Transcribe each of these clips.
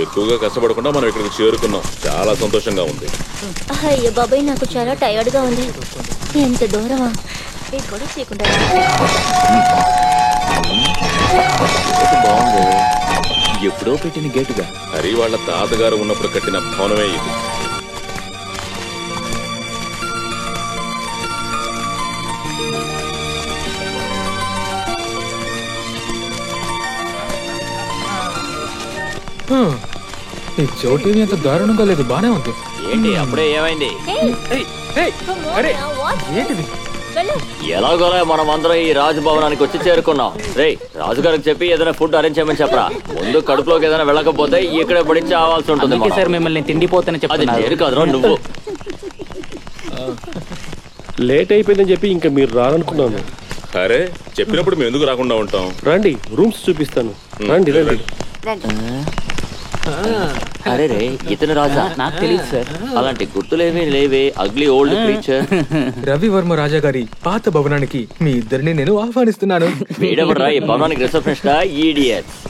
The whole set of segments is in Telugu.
ఎక్కువగా కష్టపడకుండా మనం ఇక్కడికి చేరుకున్నాం. చాలా సంతోషంగా ఉంది. అయ్యో బాబాయ్, నాకు చాలా టైర్డ్ గా ఉంది. ఎంత దూరమా? గొడవ చేయకుండా బాగుంది. ఎప్పుడో పెట్టిన గేటుగా. హరి వాళ్ళ తాతగారు ఉన్నప్పుడు కట్టిన భవనమే ఇది. ఈ చోటు అంత దారుణంగా లేదు, బానే ఉంది. ఏంటి అప్పుడే ఏమైంది? ఏంటిది? ఎలాగోలా మనం అందరం ఈ రాజభవనానికి వచ్చి చేరుకున్నాం. రే, రాజుగారికి చెప్పి ఏదైనా ఫుడ్ అరేంజ్ చేయమని చెప్పరా. ముందు కడుపులోకి ఏదైనా వెళ్ళకపోతే ఇక్కడే పడి చావాల్సి ఉంటుంది. సార్ మిమ్మల్ని తిండిపోతానని చెప్పి. అది నేను కాదురా, నువ్వు. లేట్ అయిపోయిందని చెప్పి ఇంకా మీరు రారనుకున్నాను. అరే, చెప్పినప్పుడు మేము ఎందుకు రాకుండా ఉంటాం? రండి, రూమ్స్ చూపిస్తాను. రండి రండి. అరే రే, ఇతను రాజా? నాకు తెలియదు సార్. అలాంటి గుర్తులేవీ లేవే. Ugly old creature. Ravivarma Raja గారి పాత భవనానికి మీ ఇద్దరిని నేను ఆహ్వానిస్తున్నాను. వీడెవడరా ఈ భవనానికి రిసెప్షనిస్ట్? ఈడియట్స్.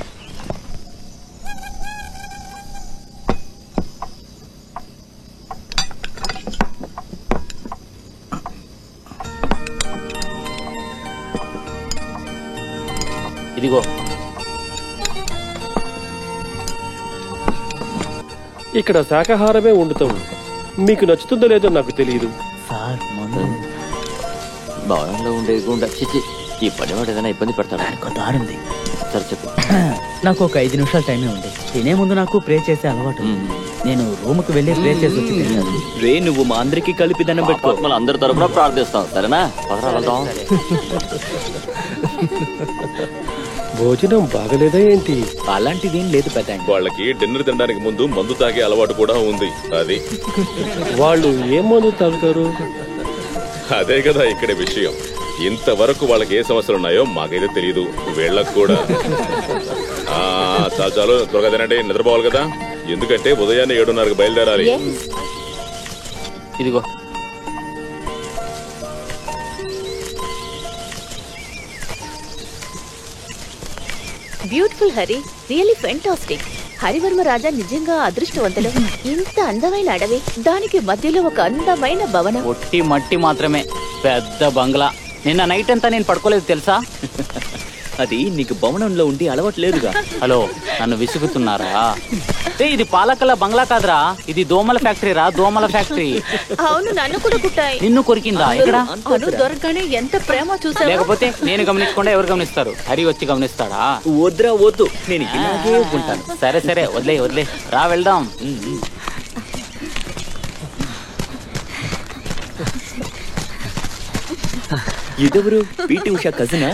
ఇదిగో, ఇక్కడ శాకాహారమే వండుతాం. మీకు నచ్చుతుందో లేదో నాకు తెలియదు. సార్ భవనంలో ఉండే గుండా చిచి, ఈ పనివాడు ఏదైనా ఇబ్బంది పెడతాడా? దారుంది. సరే చెప్పు. నాకు ఒక 5 నిమిషాలు టైమే ఉంది. తినే ముందు నాకు ప్రే చేసే అలవాటు. నేను రూమ్ కు వెళ్ళి ప్రే చేసి వచ్చి తిన్నాను. రే, నువ్వు మా అందరికి కలిపి దండం పెట్టుకో. మళ్ళీ అందరి తరపున ప్రార్థిస్తాం, సరేనా? పదరా వెళ్దాం. భోజనం బాగలేదా ఏంటి? అలాంటిదేం లేదు పెద్ద. వాళ్ళకి డిన్నర్ తినడానికి ముందు మందు తాగే అలవాటు కూడా ఉంది. అది వాళ్ళు ఏం మందు తాగుతారు? అదే కదా ఇక్కడ విషయం. ఇంతవరకు వాళ్ళకి ఏ సమస్యలు ఉన్నాయో మాకైతే తెలియదు, వీళ్ళకు కూడా. చాలు త్వరగా తినండి, నిద్రపోవాలి కదా. ఎందుకంటే ఉదయాన్నే 7:30కి బయలుదేరాలి. ఇదిగో, beautiful Hari, really fantastic. Harivarma Raja నిజంగా అదృష్టవంతులు. ఇంత అందమైన అడవి, దానికి మధ్యలో ఒక అందమైన భవనం. ఒట్టి మట్టి మాత్రమే, పెద్ద బంగ్లా. నిన్న నైట్ అంతా నేను పడుకోలేదు తెలుసా. అది నీకు భవనంలో ఉండి అలవాటు లేదుగా. హలో, నన్ను విసుగుతున్నారా? ఇది పాలకల బంగ్లా కాదురా, ఇది దోమల ఫ్యాక్టరీ రా, దోమల ఫ్యాక్టరీ. అవును, నన్ను కూడా కుట్టాయి. నిన్ను కొరికిందా? ఇక్కడ అను దొరకగానే ఎంత ప్రేమ చూసా. లేకపోతే నేను గమనించకుండా ఎవరు గమనిస్తారు? హరి వచ్చి గమనిస్తాడా? వద్దురా, వద్దు, నేను ఇలాగే ఉంటాను. సరే సరే, వదిలే వదిలే, రా వెళ్దాం. ఇదెవరు? పీటీ ఉషా కజినా?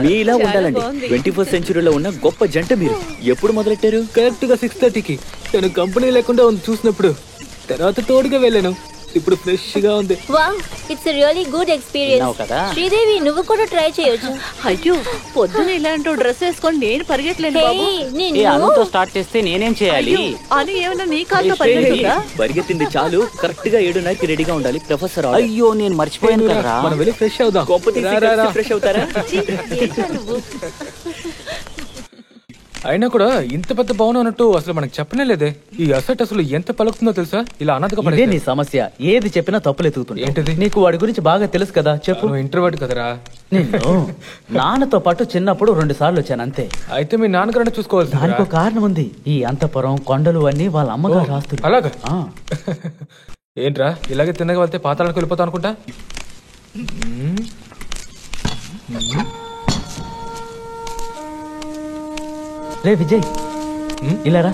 మీలా ఉండాలండి. 21st సెంచురీలో ఉన్న గొప్ప జంట మీరు. ఎప్పుడు మొదలెట్టారు? కరెక్ట్ గా 6:30కి. నేను కంపెనీ లేకుండా చూసినప్పుడు తర్వాత తోడుగా వెళ్ళాను. ఇప్పుడు ఫ్రెష్ గా ఉంది. Wow, it's really good experience. Sridevi, నువ్వు కూడా ట్రై చేయొచ్చు. అయ్యో, పొద్దున ఇలాంటి డ్రెస్ వేసుకొని నేను పరిగెట్టలేను బాబు. అనుతో స్టార్ట్ చేస్తే నేనేం చేయాలి? అని ఏమైనా నీ కాల్లో పరిగెత్తుందా? పరిగెత్తింది చాలు. కరెక్ట్ గా 7:30కి రెడీగా ఉండాలి. ప్రొఫెసర్. అయ్యో, నేను మర్చిపోయాను కదా. మనం వెళ్ళి ఫ్రెష్ అవుదాం. ఫ్రెష్ అవుతారా? అయినా కూడా ఇంత పెద్ద భవనం అన్నట్టు అసలు మనకు చెప్పనే లేదే. ఈ అసెట్ అసలు ఎంత పలుకుతుందో తెలుసా? ఇలా అన్నట్టుగా ఇదే నీ సమస్య. ఏది చెప్పినా తప్పులు ఎత్తుకుతుంది. ఏంటిది? నీకు వాడి గురించి బాగా తెలుసు కదా, చెప్పు. ఇంట్రోవర్ట్ కదరా. నేను నాన్నతో పాటు చిన్నప్పుడు 2 సార్లు వచ్చాను అంతే. అయితే మీ నాన్నగారు చూసుకోవాలి. దానికి ఒక కారణం ఉంది. ఈ అంతపురం, కొండలు అన్ని వాళ్ళ అమ్మగారు ఆస్తులు. అలాగా? ఏంట్రా ఇలాగే తిన్నగా వెళ్తే పాతాళానికి వెళ్ళిపోతా అనుకుంటా. రే విజయ్, ఇలా రా.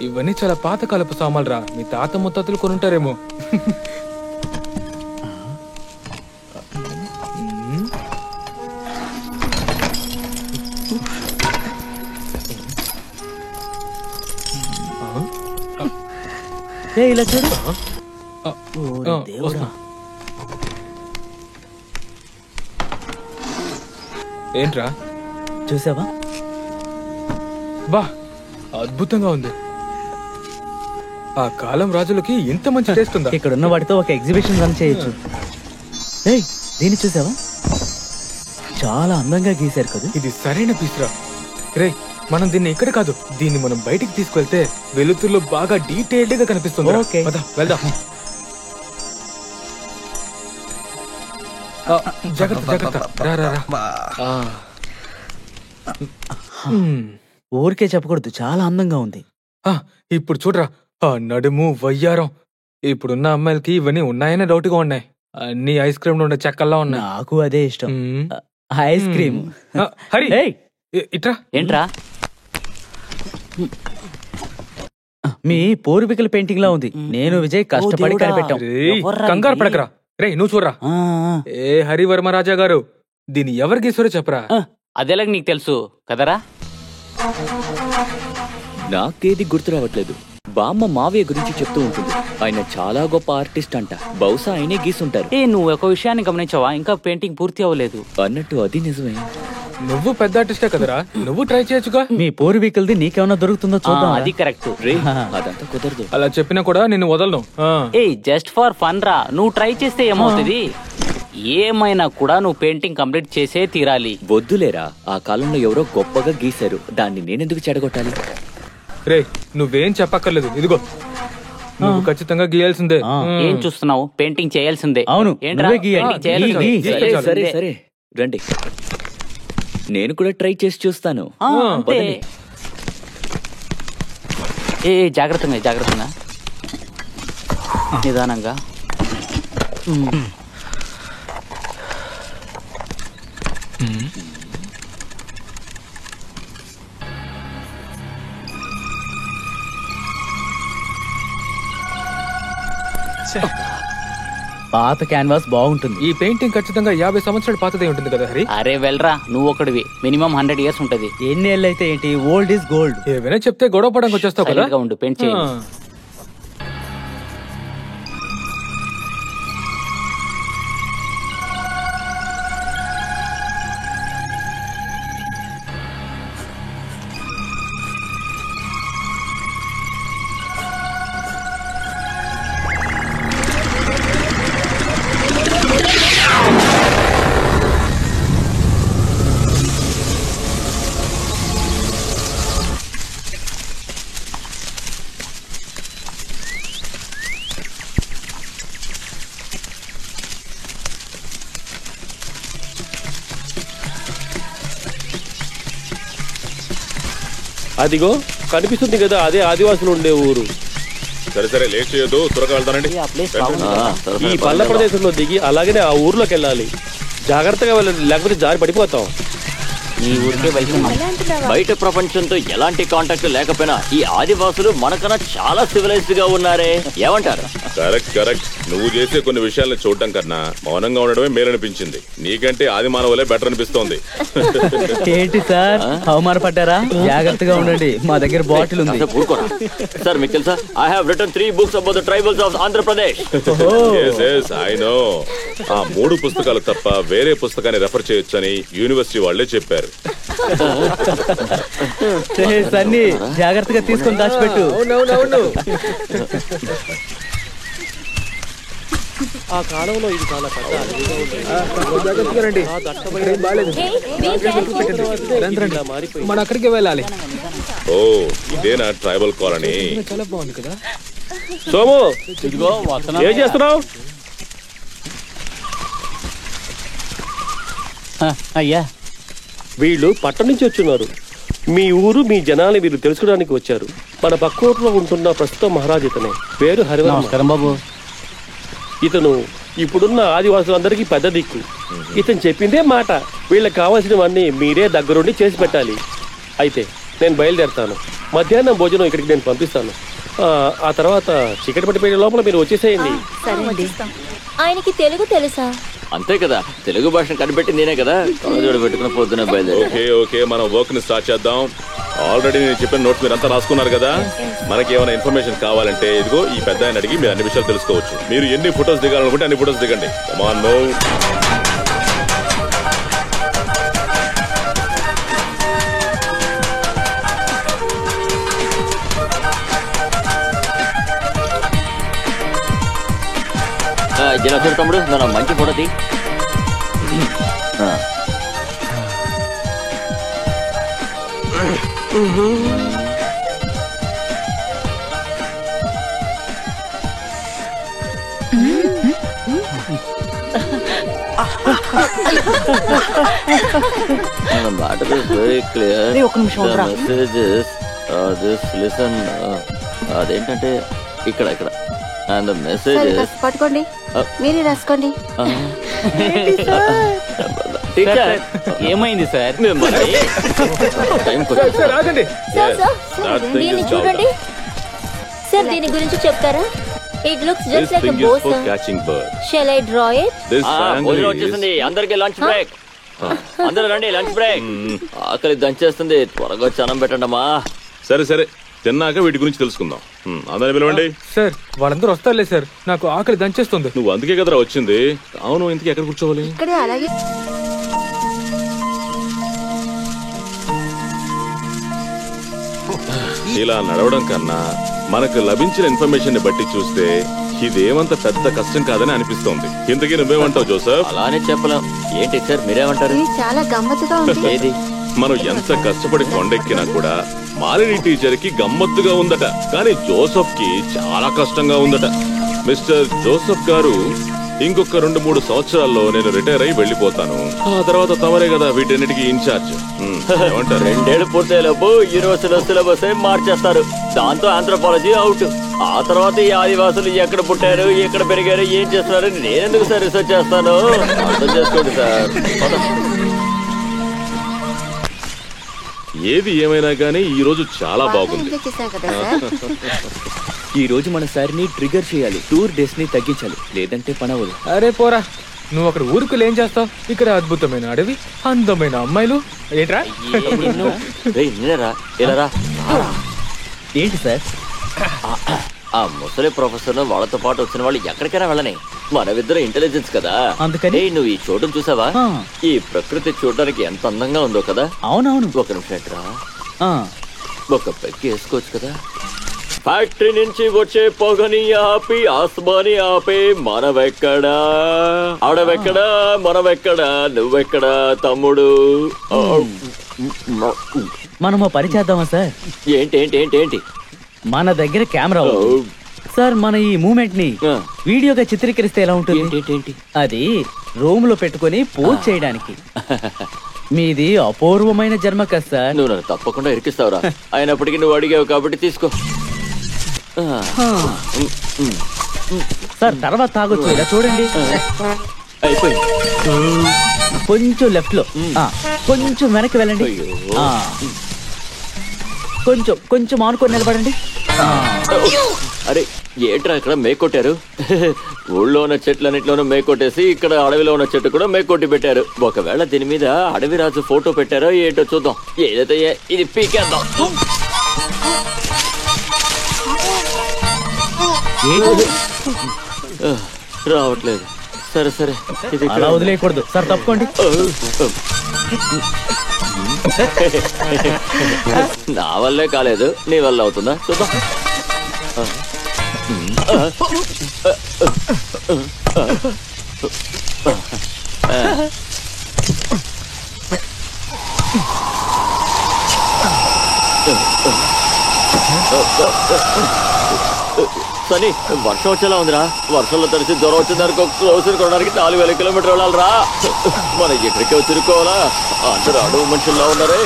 ఇవన్నీ చాలా పాతకాలపు సామాన్లు రా. మీ తాత ముత్తాతలు కొనుంటారేమో. ఇలా చూడు. ఏంట్రా చూసావా? బా అద్భుతంగా ఉంది. ఆ కాలం రాజులకి ఇంత మంచి టేస్ట్ ఉందా? ఇక్కడ ఉన్న వాటితో ఒక ఎగ్జిబిషన్ రన్ చేయొచ్చు. ఏయ్, దీన్ని చూసావా? చాలా అందంగా గీశారు కదా. ఇది సరైన పీస్రా. రే, మనం దీన్ని ఇక్కడ కాదు, దీన్ని మనం బయటికి తీసుకెళ్తే వెలుతురులో బాగా డీటెయిల్డ్ గా కనిపిస్తుంది. ఓకే. వెళ్దాం. జాగ్రత్త జాగ్రత్త. రా రా రా. ఊరికే చెప్పకూడదు, చాలా అందంగా ఉంది. ఇప్పుడు చూడరా, ఆ నడుము వయ్యారం. ఇప్పుడున్న అమ్మాయిలకి ఇవన్నీ ఉన్నాయనే డౌట్ గా ఉన్నాయి. అన్ని ఐస్ క్రీమ్ ఉండే చెక్కల్లా ఉన్నాయి. నాకు అదే ఇష్టం, ఐస్ క్రీమ్. హరి, ఏయ్, ఇట్రా. ఏంట్రా? మీ పూర్వీకుల పెయింటింగ్ లా ఉంది. నేను విజయ్ కష్టపడి కనిపెట్టాం. కంగారు పడకరా. రే, నువ్వు చూడరా. ఏ హరివర్మ రాజా గారు, దీన్ని ఎవరు గీసారో చెప్పరా. అదేలాగ నీకు తెలుసు కదరా? నాకేది గుర్తు రావట్లేదు. బామ్మ మావయ్య గురించి చెప్తూ ఉంటుంది. ఆయన చాలా గొప్ప ఆర్టిస్ట్ అంట. బహుశా ఆయనే గీసుంటారు. నువ్వు ఒక విషయాన్ని గమనించావా? ఇంకా పెయింటింగ్ పూర్తి అవ్వలేదు అన్నట్టు అది నిజమే. నువ్వు పెద్ద ఆర్టిస్టే కదరా, నువ్వు ట్రై చేయొచ్చుగా. మీ పూర్వీకులది నీకేమన్నా దొరుకుతుందో చూద్దాం. అది కరెక్ట్. అదంతా కుదరదు. అలా చెప్పినా కూడా నిన్ను వదలను. జస్ట్ ఫర్ ఫన్ రా. నువ్వు ట్రై చేస్తే ఏమవుతుంది? ఏమైనా కూడా నువ్వు పెయింటింగ్ కంప్లీట్ చేసే తీరాలి. వద్దులేరా, ఆ కాలంలో ఎవరో గొప్పగా గీశారు, దాన్ని నేనెందుకు చెడగొట్టాలి? రే, నువ్వేం చెప్పక్కర్లేదు. ఇదిగో, నువ్వు ఖచ్చితంగా గీయాల్సిందే. ఏం చూస్తున్నావు? పెయింటింగ్ చేయాల్సిందే. అవును, ఏంట్రా? నువ్వే గీయాలి. పెయింటింగ్ చేయాల్సిందే. సరే సరే సరే, రండి, నేను కూడా ట్రై చేసి చూస్తాను. అంతే. జాగ్రత్తగా జాగ్రత్తగా, నిదానంగా. పాత క్యాన్వాస్ బాగుంటుంది. ఈ పెయింటింగ్ ఖచ్చితంగా 50 సంవత్సరాల పాతదే ఉంటుంది కదా హరి. అరే వెళ్ళరా, నువ్వు ఒకటివి. మినిమం 100 years ఉంటది. ఎన్ని ఏళ్ళు అయితే ఏంటి, ఓల్డ్ ఈజ్ గోల్డ్. ఏమైనా చెప్తే గొడవ పడానికి వచ్చేస్తావు కదా. సైలెంట్ గా ఉండు, పెయింట్ చేయండి. అదిగో కనిపిస్తుంది కదా, అదే ఆదివాసులు ఉండే ఊరు. సరే సరే, లేట్ చేయొద్దు, త్వరగా వెళ్తానండి. ఈ పల్ల ప్రదేశంలో దిగి అలాగనే ఆ ఊర్లోకి వెళ్ళాలి. జాగ్రత్తగా వెళ్ళండి, లేకపోతే జారి పడిపోతాం. ఈ ఊరికే వెళ్తున్నాం. బయట ప్రపంచంతో ఎలాంటి కాంటాక్ట్ లేకపోయినా ఈ ఆదివాసులు మనకన్నా చాలా సివిలైజ్డ్ గా ఉన్నారే, ఏమంటారు? Correct correct. నువ్వు చేసే కొన్ని విషయాలను చూడటం కన్నా మౌనంగా ఉండడమే మేలనిపించింది. నీకంటే ఆది మానవులే బెటర్ అనిపిస్తోంది. ఏంటి సార్, అవమానపడ్డారా? జాగ్రత్తగా ఉండండి, మా దగ్గర బాటిల్ ఉంది. సార్ మీకు తెలుసా, I have written 3 books about the tribals of Andhra Pradesh. I know. ఆ 3 పుస్తకాలు తప్ప వేరే పుస్తకాన్ని రెఫర్ చేయొచ్చని యూనివర్సిటీ వాళ్ళే చెప్పారు. సన్నీ, జాగ్రత్తగా తీసుకొని దాచిపెట్టు. ఆ కాలంలో ఇది చాలా పెద్ద అడవిగా ఉండేది. మన అక్కడికి వెళ్ళాలి. ఓ, ఇదేనా ట్రైబల్ కాలనీ? చాలా బాగుంది కదా. సోము, ఇదిగో ఏం చేస్తున్నావు? అయ్యా, వీళ్ళు పట్టణం నుంచి వచ్చున్నారు. మీ ఊరు, మీ జనాలు మీరు తెలుసుకోవడానికి వచ్చారు. మన పక్క ఊర్లో ఉంటున్న ప్రస్తుత మహారాజు ఇతనే, పేరు హరివర్మ. నమస్కారం బాబు. ఇతను ఇప్పుడున్న ఆదివాసులందరికీ పెద్ద దిక్కు. ఇతను చెప్పిందే మాట. వీళ్ళకి కావాల్సినవన్నీ మీరే దగ్గరుండి చేసి పెట్టాలి. అయితే నేను బయలుదేరుతాను. మధ్యాహ్నం భోజనం ఇక్కడికి నేను పంపిస్తాను. ఆ తర్వాత చీకటి పట్టిపోయే లోపల మీరు వచ్చేసేయండి. ఆయనకి తెలుగు తెలుసా? అంతే కదా, తెలుగు భాషను కనిపెట్టి నేనే కదా. కళ్ళజోడు పెట్టుకుని పొద్దున బయలుదేరి. ఓకే ఓకే, మనం వర్క్ ని స్టార్ట్ చేద్దాం. ఆల్రెడీ నేను చెప్పిన నోట్స్ మీరు అంతా రాసుకున్నారు కదా. మనకి ఏమైనా ఇన్ఫర్మేషన్ కావాలంటే ఇదిగో ఈ పెద్ద ఆయన అడిగి మీరు అన్ని విషయాలు తెలుసుకోవచ్చు. మీరు ఎన్ని ఫొటోస్ దిగాలనుకుంటే అన్ని ఫొటోస్ దిగండి. Come on move. మధ్యలో వచ్చాడు తమ్ముడు, నా మంచి ఫోటో తీ. matter is very clear. The messages this listen అదేంటంటే ఇక్కడ ఇక్కడ and the messages పట్టుకోండి, మీరే రాసుకోండి. టీచర్ ఏమైంది సార్? సార్ ఆగండి. దీన్ని చూడండి సార్, దీని గురించి చెప్తారా? It looks just like a bow sir. Catching bird. Shall I draw it? భోజనం వచ్చేసింది, అందరికి లంచ్ బ్రేక్. అందరూ రండి, లంచ్ బ్రేక్. ఆకలి దంచేస్తుంది, త్వరగా చనం పెట్టండి అమ్మా. సరే సరే, తిన్నాక వీటి గురించి తెలుసుకుందాం. అందరిని పిలవండి. సార్ వాళ్ళందరూ వస్తారులే సార్, నాకు ఆకలి దంచేస్తుంది. నువ్వు అందుకే కదరా వచ్చింది. అవును, ఇంతకీ ఎక్కడ కూర్చోవాలి? ఇక్కడే అలాగే. ఇలా నడవడం కన్నా మనకు లభించిన ఇన్ఫర్మేషన్ ని బట్టి చూస్తే ఇదేమంత పెద్ద కష్టం కాదని అనిపిస్తోంది. ఇంతకీ నువ్వేమంటావు జోసెఫ్? అలానే చెప్పలేం. ఏంటి సార్ మీరేమంటారు? ఇది చాలా గమ్మత్తుగా ఉంది. ఏది? మనం ఎంత కష్టపడి కొండెక్కినా కూడా మాలిని టీచర్ కి గమ్మత్తుగా ఉందట, కానీ జోసెఫ్ కి చాలా కష్టంగా ఉందట. మిస్టర్ జోసెఫ్ గారు, ఇంకొక 2-3 సంవత్సరాల్లో నేను రిటైర్ అయి వెళ్ళిపోతాను. ఆ తర్వాత తమరే కదా వీటన్నిటికీ ఇన్ఛార్జ్. ఏమంటారు? 2 ఏళ్ళు పూర్తయ్యేలోపు యూనివర్సిటీలో సిలబస్ మార్చేస్తారు. దాంతో ఆంథ్రోపాలజీ అవుట్. ఆ తర్వాత ఈ ఆదివాసులు ఎక్కడ పుట్టారు, ఎక్కడ పెరిగారు, ఏం చేస్తున్నారు, నేనెందుకు సార్ రీసెర్చ్ చేస్తాను? అర్థం చేసుకోండి సార్. ఏది ఏమైనా కానీ ఈ రోజు చాలా బాగుంది. ఈ రోజు మన సారిని ట్రిగర్ చేయాలి, టూర్ డేస్ ని తగ్గించాలి, లేదంటే పనవదు. అరే పోరా, నువ్వు అక్కడ ఊరుకులు ఏం చేస్తావు? ఇక్కడ అద్భుతమైన అడవి, అందమైన అమ్మాయిలు. ఏంట్రా? ఏంటి సార్? ఆ ముసలి ప్రొఫెసర్ వాళ్ళతో పాటు వచ్చిన వాళ్ళు ఎక్కడికైనా వెళ్ళని, మనమిద్దరు ఇంటెలిజెన్స్ కదా, అందుకని నువ్వు ఈ చోటును చూసావా? ఈ ప్రకృతి చూడడానికి ఎంత అందంగా ఉందో కదా. అవునవును. ఒక నిమిషం రా, ఒక పెక్కి వేసుకోవచ్చు కదా. ఫ్యాక్టరీ నుంచి వచ్చే పొగని ఆపి ఆస్మాని ఆపే మనవెక్కడా, ఆడవెక్కడా, మనవెక్కడా, నువ్వెక్కడా తమ్ముడు? మనము పని చేద్దామా సార్? ఏంటి ఏంటి ఏంటి ఏంటి? మన దగ్గర కెమెరా సార్, మన ఈ మూమెంట్ ని వీడియోగా చిత్రీకరిస్తే ఎలా ఉంటుంది? అది రూమ్ లో పెట్టుకుని పోస్ట్ చేయడానికి. మీది అపూర్వమైన జన్మ కదా సార్. నువ్వు నన్ను తప్పకుండా ఇరికిస్తావురా. అయినప్పటికీ నువ్వు అడిగావు కాబట్టి తీసుకో. సార్ తర్వాత తాగొచ్చు, ఇలా చూడండి. అయిపోయింది. కొంచెం లెఫ్ట్ లో, కొంచెం వెనక్కి వెళ్ళండి. కొంచెం కొంచెం ఆనుకొని నిలబడండి. అరే ఏంట్రా ఇక్కడ మేకొట్టారు? ఊళ్ళో ఉన్న చెట్లన్నింటిలోనూ మేకొట్టేసి ఇక్కడ అడవిలో ఉన్న చెట్టు కూడా మేకొట్టి పెట్టారు. ఒకవేళ దీని మీద అడవి రాజు ఫోటో పెట్టారో ఏంటో చూద్దాం. ఏదైతే ఇది పీకేద్దాం. రావట్లేదు. సరే సరే, ఇది అలా వదిలేయకూడదు సార్, తప్పుకోండి. నా వల్లే కాలేదు, నీ వల్ల అవుతుందా చూద్దాం. సని, వర్షం వచ్చేలా ఉందిరా. వర్షంలో తడిసి జ్వరం వచ్చిందనుకో, క్లోజర్ కొనడానికి 4000 కిలోమీటర్ వెళ్ళాలరా. మనం ఎక్కడికే తిరుక్కోవాలా? అందరూ అడవు మనుషుల్లో ఉన్నారే.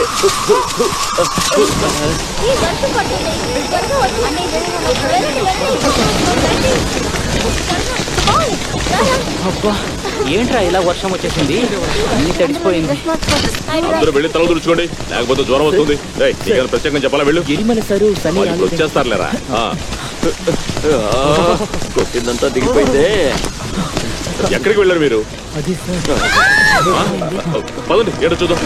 అబ్బా, ఏంట్రా ఇలా వర్షం వచ్చేసింది? అన్ని తడిసిపోయింది. అందరూ వెళ్ళి తల తుడుచుకోండి, లేకపోతే జ్వరం వస్తుంది. ప్రత్యేకంగా చెప్పాలా? వెళ్ళు. ఎరిమలసారు సని వచ్చేస్తారులేరా. కొట్టిందంతా దిగిపోయిందే. ఎక్కడికి వెళ్ళారు మీరు? అది సార్. పదండి, ఏడో చూద్దాం.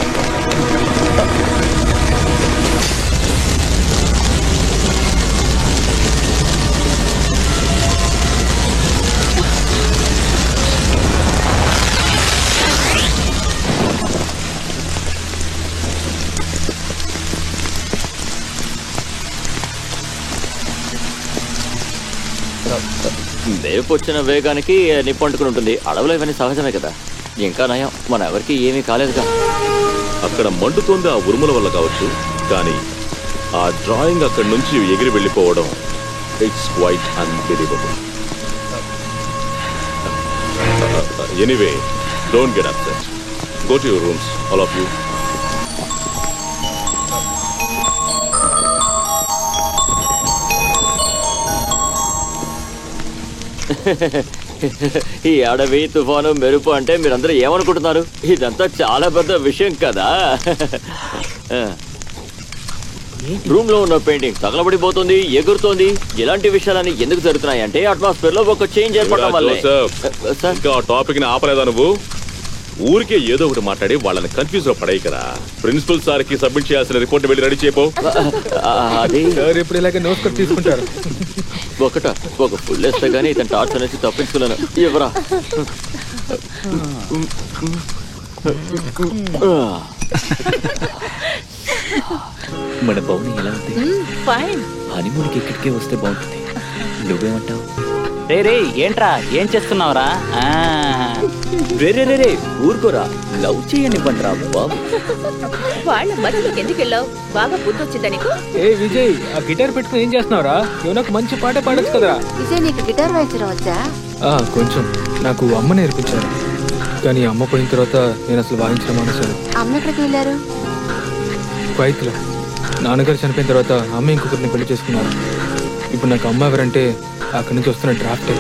మేపు వచ్చిన వేగానికి నిప్పు అంటుకుని ఉంటుంది. అడవులో ఇవన్నీ సహజమే కదా. ఇంకా నయం, మన ఎవరికి ఏమీ కాలేదుగా. అక్కడ మండుతోంది ఆ ఉరుముల వల్ల కావచ్చు, కానీ ఆ డ్రాయింగ్ అక్కడి నుంచి ఎగిరి వెళ్ళిపోవడం it's quite unbelievable. Anyway, don't get upset. Go to your rooms, all of you. ఈ అడవి తుఫాను మెరుపు అంటే మీరందరూ ఏమనుకుంటున్నారు? ఇదంతా చాలా పెద్ద విషయం కదా. రూమ్ లో ఉన్న పెయింటింగ్ తగలబడిపోతుంది, ఎగురుతోంది. ఇలాంటి విషయాలన్నీ ఎందుకు జరుగుతున్నాయి అంటే అట్మాస్ఫియర్ లో ఒక చేంజ్ ఏర్పడడం వల్లే. ఇంకా ఆ టాపిక్ ని ఆపలేదా నువ్వు? ఊరికే ఏదో ఒకటి మాట్లాడి వాళ్ళని కన్ఫ్యూజ్ లో పడాయి కదా. ప్రిన్సిపల్ సార్ కి సబ్మిట్ చేయాల్సిన రిపోర్ట్ వెళ్ళి రెడీ చేయపో. అది సార్ ఇప్పుడు ఇలాగే నోట్స్ కూడా తీసుకుంటారు. ఒక ఫుల్ వేస్తే గానీ ఇతను టార్చ్ అనేసి తప్పించుకున్నాను. ఎవరా మన పౌని ఎలా ఉంది? ఫైన్. హనీమూన్కి ఇక్కడికే వస్తే బాగుంటుంది. నువ్వేమంటావు? రే ఏంట్రా, ఏం చేస్తున్నావురా? రే ఊరుకోరా, లవ్ చేయనివ్వండిరా బాబు. వాళ్ళ మధ్యలోకి ఎందుకు వెళ్ళావు? బాగా బుద్ధి వచ్చిందా నీకు? ఏ విజయ్, ఆ గిటార్ పెట్టుకుని ఏం చేస్తున్నావురా? ఏమన్నా మంచి పాట పాడొచ్చు కదరా? విజయ్, నీకు గిటార్ వాయించడం వచ్చా? కొంచెం. నాకు అమ్మ నేర్పించారు, కానీ అమ్మ పోయిన తర్వాత నేను అసలు వాయించడం మానేశాను. అమ్మ ఎక్కడికి వెళ్ళారు? క్వైత్లో. నాన్నగారు చనిపోయిన తర్వాత అమ్మ ఇంకొకరిని పెళ్లి చేసుకున్నారు. ఇప్పుడు నాకు అమ్మ ఎవరంటే అక్కడి నుంచి వస్తున్న డ్రాఫ్ట్.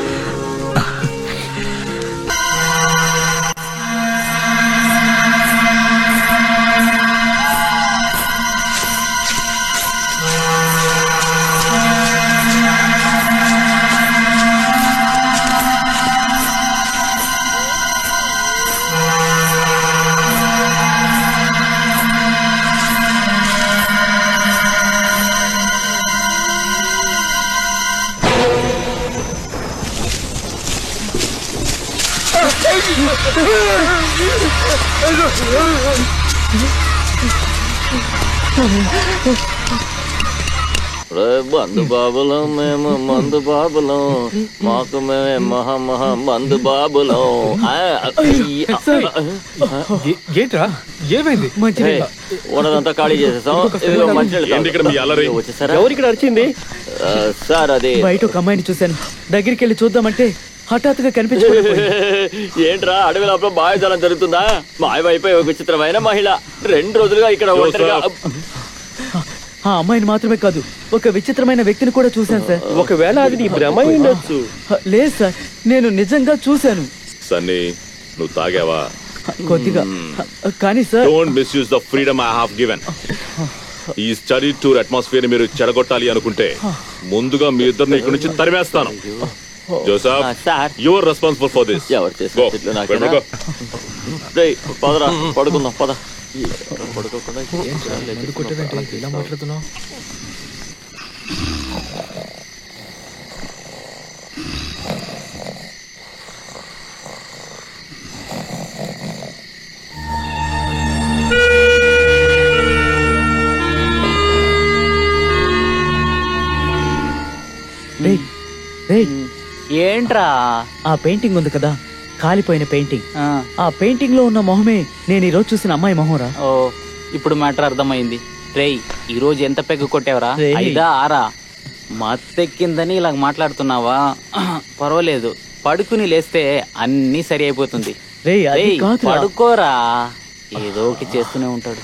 మందు బాబులం మేము, మందు బాబులం, మాకు మేమే మహా మందు బాబులం. ఏంట్రా ఏమైంది? ఉన్నదంతా ఖాళీ చేసేసాం. వచ్చేసారా? ఎవరు ఇక్కడ అరిచింది? సార్ అది బయట ఒక అమ్మాయిని చూశాను, దగ్గరికి వెళ్ళి చూద్దామంటే హఠాత్తుగా కనిపించలేదు. ఏంట్రా అడవి లోపల మాయజాలం జరుగుతుందా? మాయమైపోయి ఒక విచిత్రమైన మహిళ 2 రోజులుగా ఇక్కడ ఒంటరిగా. ఆ అమ్మాయిని మాత్రమే కాదు, ఒక విచిత్రమైన వ్యక్తిని కూడా చూశాను సార్. ఒకవేళ అది నీ భ్రమ ఉండొచ్చు. లేదు సార్, నేను నిజంగా చూశాను. సన్నీ, నువ్వు తాగావా? కొద్దిగా. కానీ sir, don't misuse the freedom I have given. ఈ స్టడీ టూర్ అట్మాస్ఫియర్ మీరు చెడగొట్టాలి అనుకుంటే ముందుగా మీ ఇద్దరిని ఇక్కడి నుంచి తరిమేస్తాను. Joseph, sir, you are responsible for this. ఎవరు చేసిన పదరా, పడుకుందాం పద. పడుకోకుండా ఇలా మాట్లాడుతున్నావు? ఏంట్రా? ఆ పెయింటింగ్ ఉంది కదా, కాలిపోయిన పెయింటింగ్. ఆ పెయింటింగ్ లో ఉన్న మొహమే నేను ఈ రోజు చూసిన అమ్మాయి మొహంరా. ఓ, ఇప్పుడు మ్యాటర్ అర్థమైంది. రేయ్, ఈ రోజు ఎంత పెగ్గు కొట్టావరా? 5 6? మత్తెక్కిందని ఇలా మాట్లాడుతున్నావా? పర్వాలేదు, పడుకుని లేస్తే అన్నీ సరి అయిపోతుంది. రేయ్, అది కాదురా. పడుకోరా, ఏదో ఒకటి చేస్తూనే ఉంటాడు.